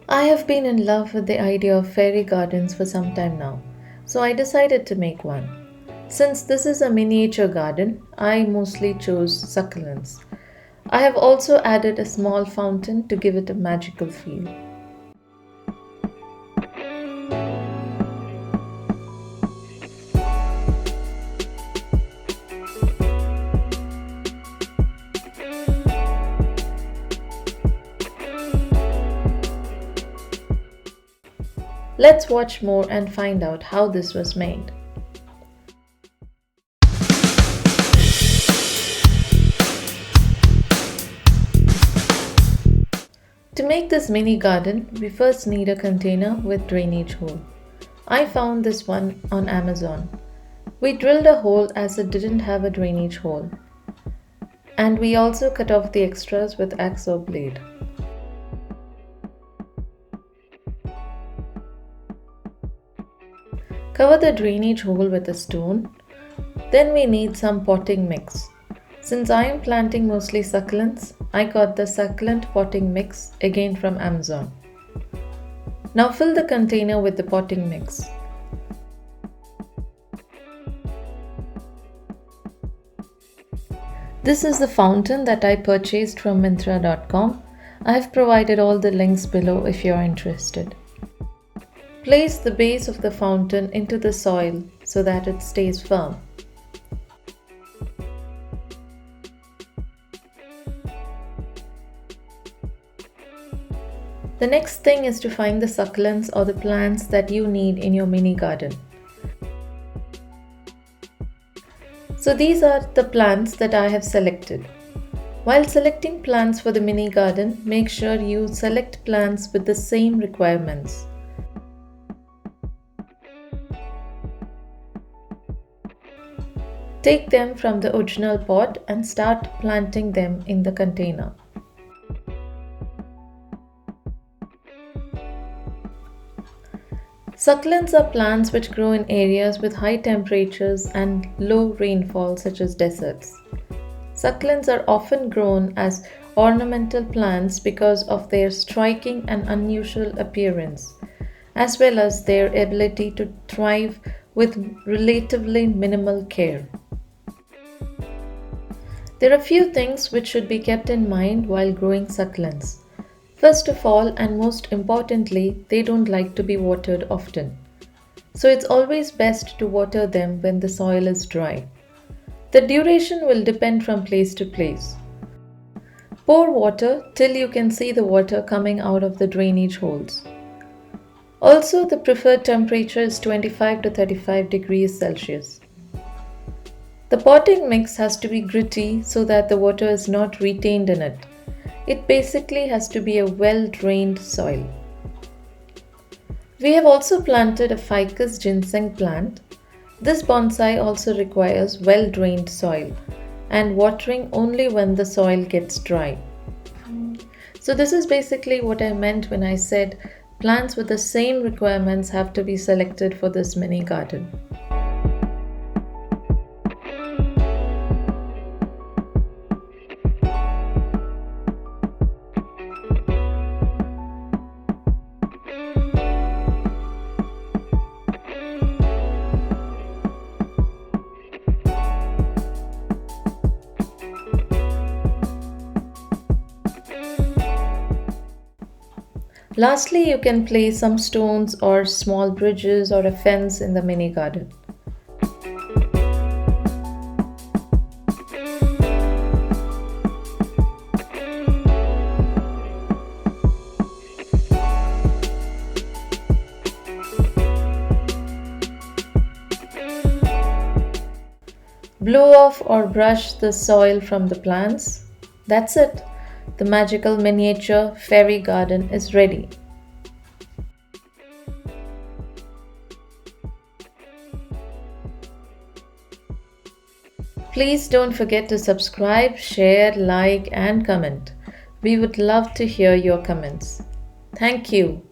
I have been in love with the idea of fairy gardens for some time now, so I decided to make one. Since this is a miniature garden, I mostly chose succulents. I have also added a small fountain to give it a magical feel. Let's watch more and find out how this was made. To make this mini garden, we first need a container with drainage hole. I found this one on Amazon. We drilled a hole as it didn't have a drainage hole. And we also cut off the extras with axe or blade. Cover the drainage hole with a stone. Then we need some potting mix. Since I am planting mostly succulents, I got the succulent potting mix again from Amazon. Now fill the container with the potting mix. This is the fountain that I purchased from Myntra.com. I have provided all the links below if you are interested. Place the base of the fountain into the soil so that it stays firm. The next thing is to find the succulents or the plants that you need in your mini garden. So these are the plants that I have selected. While selecting plants for the mini garden, make sure you select plants with the same requirements. Take them from the original pot and start planting them in the container. Succulents are plants which grow in areas with high temperatures and low rainfall, such as deserts. Succulents are often grown as ornamental plants because of their striking and unusual appearance, as well as their ability to thrive with relatively minimal care. There are a few things which should be kept in mind while growing succulents. First of all, and most importantly, they don't like to be watered often. So it's always best to water them when the soil is dry. The duration will depend from place to place. Pour water till you can see the water coming out of the drainage holes. Also, the preferred temperature is 25 to 35 degrees Celsius. The potting mix has to be gritty so that the water is not retained in it. It basically has to be a well-drained soil. We have also planted a ficus ginseng plant. This bonsai also requires well-drained soil and watering only when the soil gets dry. So this is basically what I meant when I said plants with the same requirements have to be selected for this mini garden. Lastly, you can place some stones or small bridges or a fence in the mini garden. Blow off or brush the soil from the plants. That's it. The magical miniature fairy garden is ready. Please don't forget to subscribe, share, like, and comment. We would love to hear your comments. Thank you.